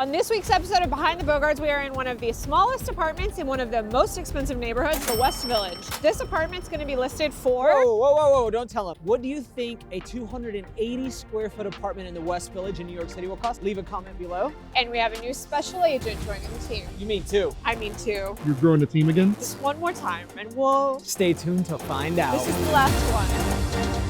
On this week's episode of Behind the Bogards, we are in one of the smallest apartments in one of the most expensive neighborhoods, the West Village. This apartment's going to be listed for... Whoa, don't tell them. What do you think a 280 square foot apartment in the West Village in New York City will cost? Leave a comment below. And we have a new special agent joining the team. You mean two? I mean two. You're growing the team again? Just one more time and we'll... Stay tuned to find out. This is the last one.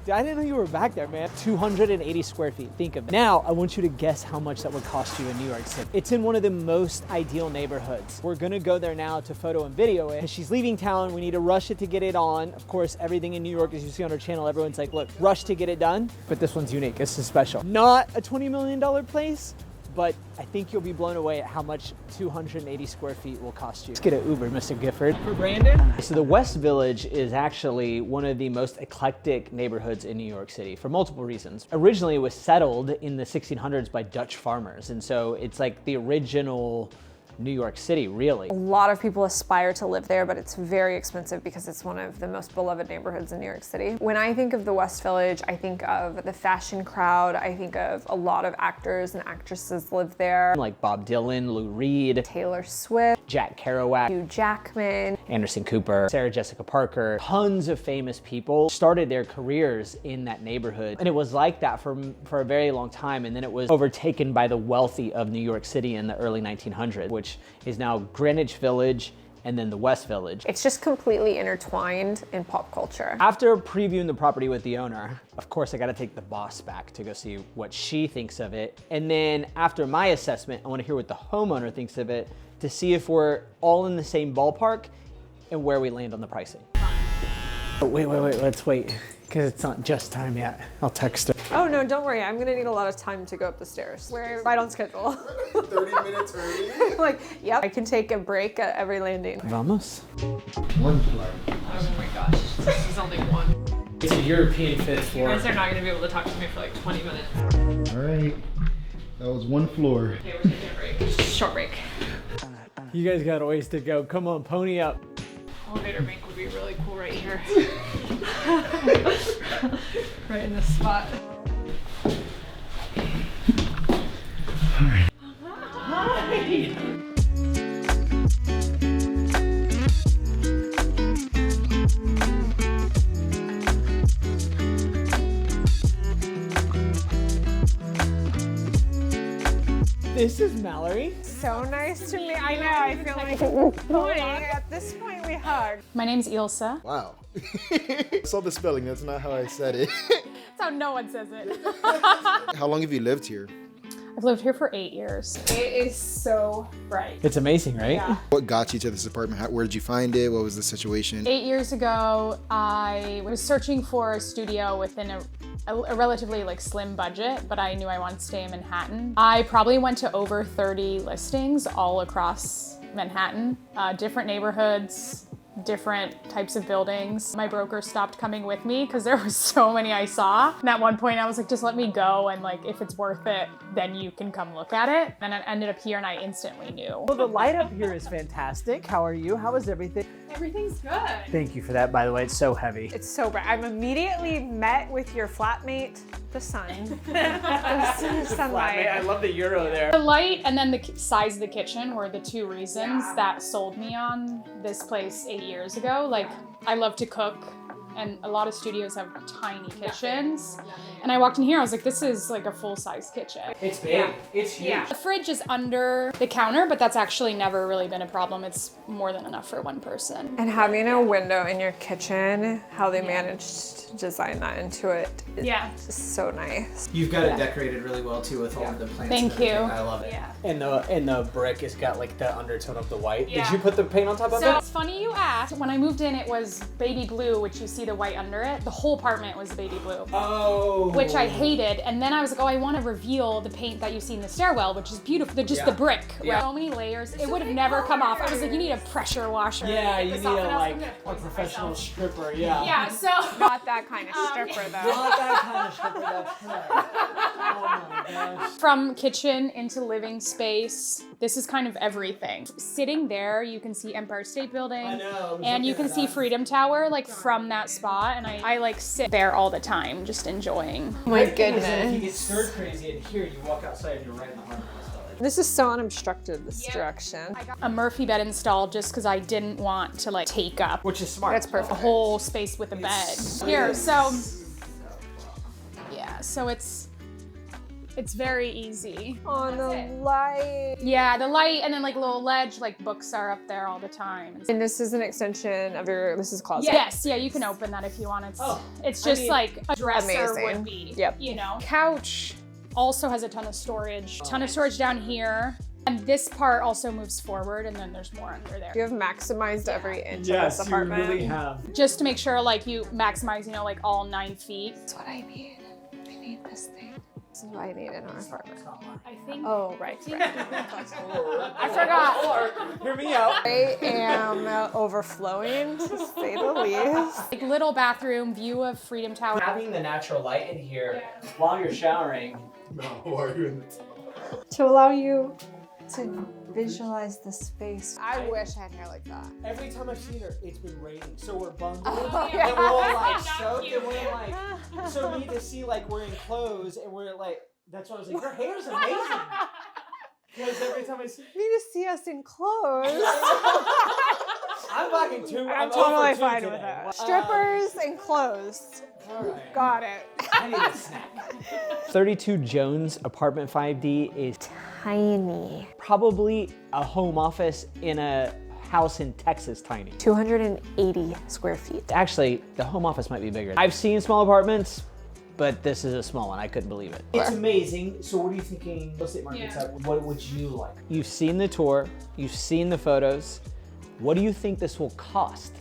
I didn't know you were back there, man. 280 square feet. Think of it. Now, I want you to guess how much that would cost you in New York City. It's in one of the most ideal neighborhoods. We're gonna go there now to photo and video it. She's leaving town. We need to rush it to get it on. Of course, everything in New York, as you see on our channel, everyone's like, look, rush to get it done. But this one's unique. This is special. Not a $20 million place, but I think you'll be blown away at how much 280 square feet will cost you. Let's get an Uber, Mr. Gifford. For Brandon? So the West Village is actually one of the most eclectic neighborhoods in New York City for multiple reasons. Originally, it was settled in the 1600s by Dutch farmers. And so it's like the original New York City, really. A lot of people aspire to live there, but it's very expensive because it's one of the most beloved neighborhoods in New York City. When I think of the West Village, I think of the fashion crowd. I think of a lot of actors and actresses live there. Like Bob Dylan, Lou Reed, Taylor Swift, Jack Kerouac, Hugh Jackman, Anderson Cooper, Sarah Jessica Parker. Tons of famous people started their careers in that neighborhood. And it was like that for a very long time. And then it was overtaken by the wealthy of New York City in the early 1900s, which is now Greenwich Village and then the West Village. It's just completely intertwined in pop culture. After previewing the property with the owner, of course I gotta take the boss back to go see what she thinks of it. And then after my assessment, I wanna hear what the homeowner thinks of it to see if we're all in the same ballpark and where we land on the pricing. Oh, wait, let's wait, because it's not just time yet. I'll text her. Oh no, don't worry. I'm gonna need a lot of time to go up the stairs. We're right on schedule. 30 minutes early? Like, yep, I can take a break at every landing. Vamos. One flight. Oh my gosh, this is only one. It's a European fifth floor. You guys are not gonna be able to talk to me for like 20 minutes. All right, that was one floor. Okay, we're taking a break. Just a short break. You guys got a ways to go. Come on, pony up. Elevator bank would be really cool right here. Right in this spot. Hi. This is Mallory. So nice to meet. I know. I feel like at this point we hug. My name's Ilsa. Wow. I saw the spelling, that's not how I said it. That's how no one says it. How long have you lived here? I've lived here for 8 years. It is so bright. It's amazing, right? Yeah. What got you to this apartment? Where did you find it? What was the situation? 8 years ago, I was searching for a studio within a relatively slim budget, but I knew I wanted to stay in Manhattan. I probably went to over 30 listings all across Manhattan, different neighborhoods, different types of buildings. My broker stopped coming with me because there were so many I saw. And at one point I was like, just let me go, and if it's worth it, then you can come look at it. And I ended up here and I instantly knew. Well, the light up here is fantastic. How are you? How is everything? Everything's good. Thank you for that, by the way. It's so heavy. It's so bright. I'm immediately met with your flatmate, the sun. the sunlight. I love the Euro there. The light and then the size of the kitchen were the two reasons that sold me on this place 8 years ago. I love to cook, and a lot of studios have tiny kitchens. And I walked in here, I was like, this is like a full-size kitchen. It's big. It's huge. Yeah. The fridge is under the counter, but that's actually never really been a problem. It's more than enough for one person. And having a window in your kitchen, how they managed to design that into it is just so nice. You've got it decorated really well too with all of the plants. Thank and everything. you. I love it. Yeah. And the brick has got the undertone of the white. Yeah. Did you put the paint on top of So it? it's funny you asked. When I moved in, it was baby blue, which you see the white under it. The whole apartment was baby blue. Oh. Which I hated. And then I was like, oh, I want to reveal the paint that you see in the stairwell, which is beautiful. The brick. Yeah. Right? So many layers. It would have never come off. I was like, you need a pressure washer. Yeah, you need a a professional stripper. Yeah. Yeah, so. Not that kind of stripper though. Not that kind of stripper. That's right. Oh my gosh. From kitchen into living space, this is kind of everything. Sitting there, you can see Empire State Building. I know. And you can see Freedom Tower, from that spot, and I like sit there all the time, just enjoying. My If you get goodness. stir crazy in here, you walk outside and you're right in the heart of the West Village. This is so unobstructed, this direction. I got a Murphy bed installed just because I didn't want to like take up Which is smart. That's a perfect. whole space with a bed. Here, so yeah, so it's very easy. On the light. Yeah, the light and then like a little ledge, like books are up there all the time. And this is an extension of this is closet. Yes, yeah, you can open that if you want. It's just like a dresser Amazing. would be. Yep. You know, couch also has a ton of storage. Ton of storage down here. And this part also moves forward, and then there's more under there. You have maximized every inch of this apartment. have. Just to make sure like you maximize, you know, like all 9 feet. That's what I need. I need this thing. This is what I need in our apartment. I think Oh, right. I forgot. Hear me out. I am overflowing, to say the least. Like little bathroom, view of Freedom Tower. Having the natural light in here while you're showering. No, are you in the To allow you to visualize the space. I wish I had hair like that. Every time I've seen her, it's been raining. So we're bundled. yeah. And we're all like soaked. And we're like, so we need to see like we're in clothes and we're like, that's why I was like, your hair's amazing. Because every time I see You need to see us in clothes. I'm fucking two. I'm over totally two fine today. with it. Strippers and clothes. All right. Got it. I need a snack. 32 Jones apartment 5D is Tiny. probably a home office in a house in Texas tiny. 280 square feet. Actually, the home office might be bigger. I've seen small apartments, but this is a small one. I couldn't believe it. It's amazing. So what are you thinking real estate market's up? What would you like? You've seen the tour. You've seen the photos. What do you think this will cost?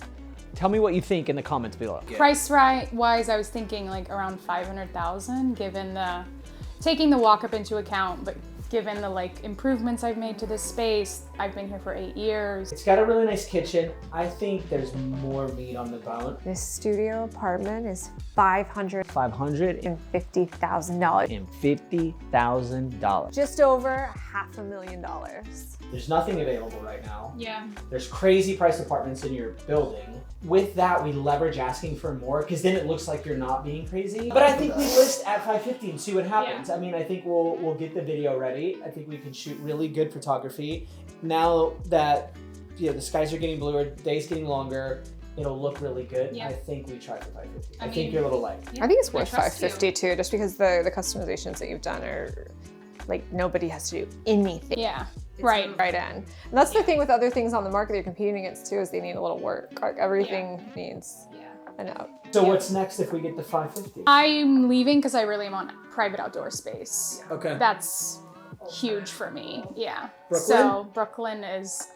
Tell me what you think in the comments below. Price wise, I was thinking like around 500,000, given taking the walk-up into account, but given the like improvements I've made to this space. I've been here for 8 years. It's got a really nice kitchen. I think there's more meat on the bone. This studio apartment is $550,000. $550,000. Just over $500,000. There's nothing available right now. Yeah. There's crazy price apartments in your building. With that, we leverage asking for more because then it looks like you're not being crazy. But I think we list at 550 and see what happens. I mean, I think we'll get the video ready. I think we can shoot really good photography. Now that the skies are getting bluer, days getting longer, it'll look really good. Yeah. I think we try for 550. I mean, think you're a little light. I think it's worth I trust you. $550 too, just because the customizations that you've done are like nobody has to do anything. Yeah. It's Right. right in. And that's the thing with other things on the market that you're competing against too, is they need a little work. Like everything needs a note. So what's next if we get to 550? I'm leaving because I really want private outdoor space. Okay. That's huge for me. Yeah. Brooklyn? So Brooklyn it's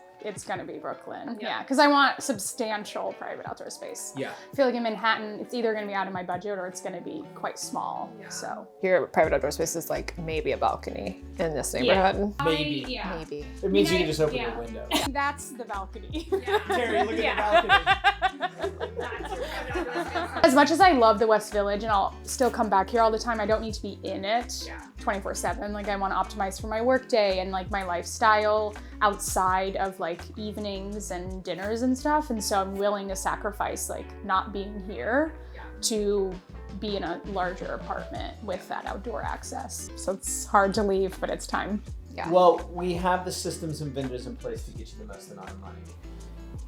gonna be Brooklyn. Yeah. Because I want substantial private outdoor space. Yeah. I feel like in Manhattan, it's either gonna be out of my budget or it's gonna be quite small. So Here, private outdoor space is like maybe a balcony in this neighborhood. Maybe. Maybe. It means you can just open your window. That's the balcony. Terry, look at the balcony. As much as I love the West Village and I'll still come back here all the time, I don't need to be in it 24/7. Like I want to optimize for my workday and like my lifestyle outside of like evenings and dinners and stuff. And so I'm willing to sacrifice like not being here to be in a larger apartment with that outdoor access. So it's hard to leave, but it's time. Yeah. Well, we have the systems and vendors in place to get you the most amount of money.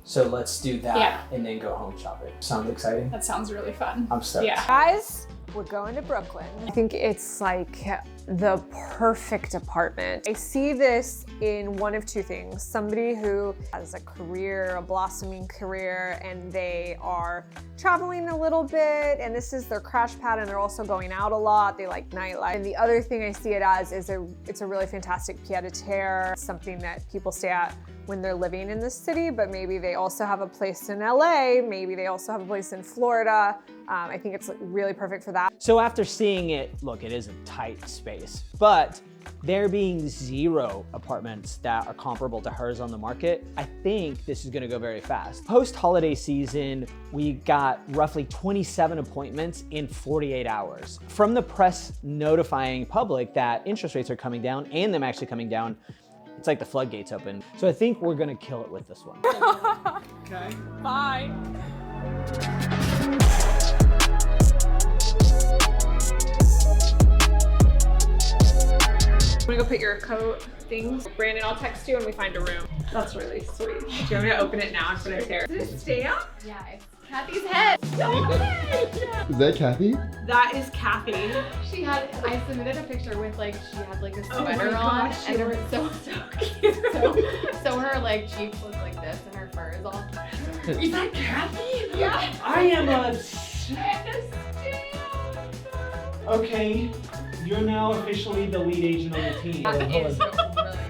So let's do that Yeah. and then go home shopping. Sounds exciting? That sounds really fun. I'm stoked. Yeah. Guys, we're going to Brooklyn. I think it's like the perfect apartment. I see this in one of two things. Somebody who has a career, a blossoming career, and they are traveling a little bit, and this is their crash pad, and they're also going out a lot. They like nightlife. And the other thing I see it as is it's a really fantastic pied-a-terre, something that people stay at when they're living in this city, but maybe they also have a place in LA, maybe they also have a place in Florida. I think it's really perfect for that. So after seeing it, look, it is a tight space, but there being 0 apartments that are comparable to hers on the market, I think this is gonna go very fast. Post-holiday season, we got roughly 27 appointments in 48 hours. From the press notifying public that interest rates are coming down and them actually coming down, it's like the floodgates open. So I think we're gonna kill it with this one. Bye. I'm gonna go put your coat things. Brandon, I'll text you when we find a room. That's really sweet. Do you want me to open it now and put it here? Is it a stamp? Yeah, it's Kathy's head. Is that Kathy? That is Kathy. I submitted a picture with like, she had like a Oh my sweater on, gosh, and you're so cute. So her like cheeks look like this, and her fur is all. Is that Kathy? Yeah. I am a... And a stamp. Okay, you're now officially the lead agent on the team. That is really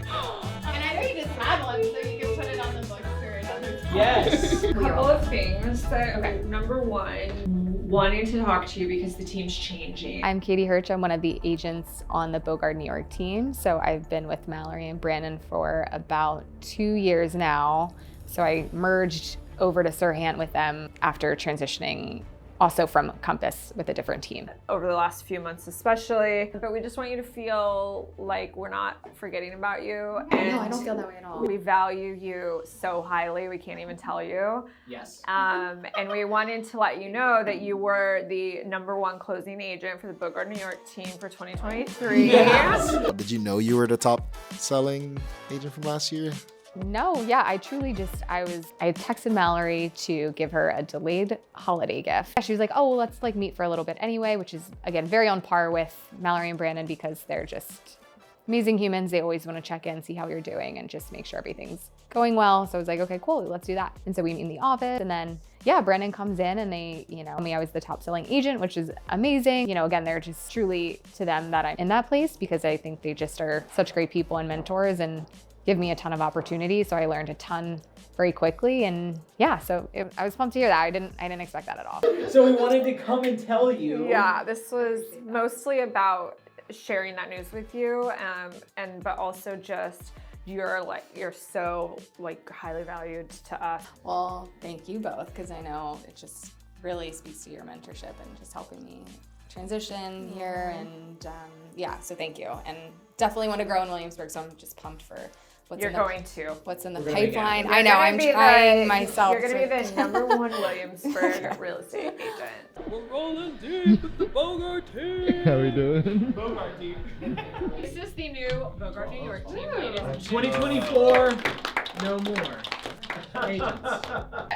cool. And I know you just had one, so you can put it on the books for another time. Yes. A couple of things. So, okay, number one, wanting to talk to you because the team's changing. I'm Katie Hirsch. I'm one of the agents on the Bogard New York team. So I've been with Mallory and Brandon for about 2 years now. So I merged over to Sirhan with them after transitioning also from Compass with a different team. Over the last few months especially, but we just want you to feel like we're not forgetting about you. And No, I don't feel that way at all. we value you so highly, we can't even tell you. Yes. And we wanted to let you know that you were the #1 closing agent for the Bogard New York team for 2023. Yes. Did you know you were the top selling agent from last year? No, yeah, I truly I texted Mallory to give her a delayed holiday gift. She was like, oh, well, let's like meet for a little bit anyway, which is again, very on par with Mallory and Brandon because they're just amazing humans. They always want to check in, see how you're doing and just make sure everything's going well. So I was like, okay, cool, let's do that. And so we meet in the office and then, yeah, Brandon comes in and they, I was the top selling agent, which is amazing. Again, they're just truly to them that I'm in that place because I think they just are such great people and mentors and give me a ton of opportunities. So I learned a ton very quickly. And yeah, so I was pumped to hear that. I didn't expect that at all. So we wanted to come and tell you. Yeah, this was mostly about sharing that news with you, but also just you're so like highly valued to us. Well, thank you both, because I know it just really speaks to your mentorship and just helping me transition here. And yeah, so thank you. And definitely want to grow in Williamsburg, so I'm just pumped for what's in the pipeline. I know, I'm trying myself. You're going to be the #1 Williamsburg real estate agent. We're rolling deep with the Bogard team. How we doing? Bogard team. This is the new Bogard New York team. 2024, no more. Agents.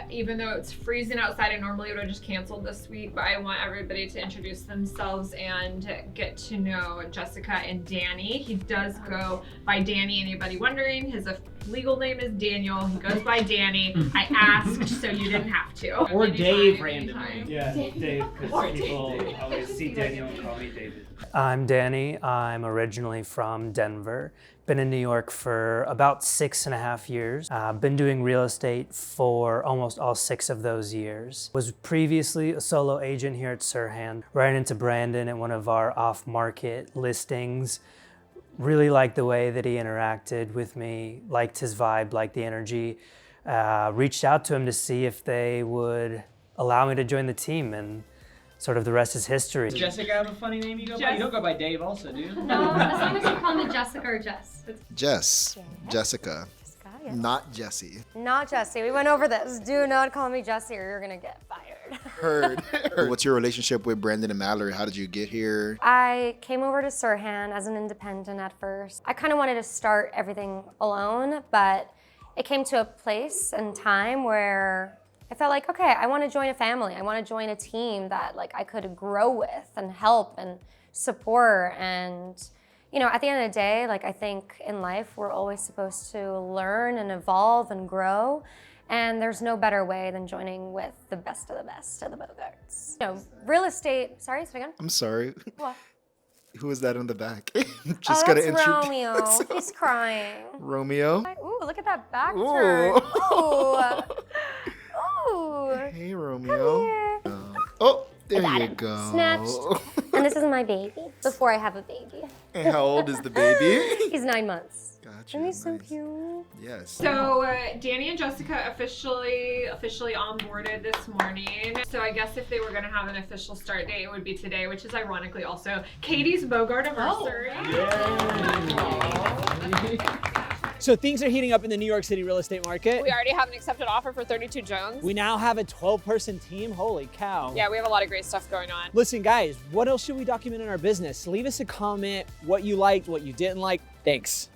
Even though it's freezing outside, I normally would have just canceled this week, but I want everybody to introduce themselves and get to know Jessica and Danny. He does go by Danny. Anybody wondering? His legal name is Daniel. He goes by Danny. I asked, so you didn't have to. Or Dave randomly. Yeah, Dave, because people always see Daniel and call me David. I'm Danny. I'm originally from Denver. Been in New York for about 6.5 years. Been doing real estate for almost all 6 of those years. Was previously a solo agent here at Sirhan. Ran into Brandon at one of our off-market listings. Really liked the way that he interacted with me, liked his vibe, liked the energy. Reached out to him to see if they would allow me to join the team, and sort of the rest is history. Does Jessica have a funny name you go by? You don't go by Dave also, do you? No, as long as you call me Jessica or Jess. Jessica. Yeah. Not Jesse. Not Jessie. We went over this. Do not call me Jessie or you're gonna get fired. Heard. What's your relationship with Brandon and Mallory? How did you get here? I came over to Sirhan as an independent at first. I kind of wanted to start everything alone, but it came to a place and time where I felt like, okay, I want to join a family. I want to join a team that like I could grow with and help and support. And at the end of the day, like I think in life we're always supposed to learn and evolve and grow. And there's no better way than joining with the best of the Bogards. Real estate. Sorry, say again. I'm sorry. What? Who is that in the back? That's Romeo. He's crying. Romeo? Ooh, look at that back turn. Ooh. Ooh. Hey, Romeo. Come here. Oh, there Got you it. go. Snatched. And this is my baby, before I have a baby. And how old is the baby? He's 9 months. Gotcha. And he's so nice. cute. Yes. So Danny and Jessica officially onboarded this morning. So I guess if they were going to have an official start date, it would be today, which is ironically also Katie's Bogard anniversary. So things are heating up in the New York City real estate market. We already have an accepted offer for 32 Jones. We now have a 12-person team. Holy cow. Yeah, we have a lot of great stuff going on. Listen, guys, what else should we document in our business? Leave us a comment, what you liked, what you didn't like. Thanks.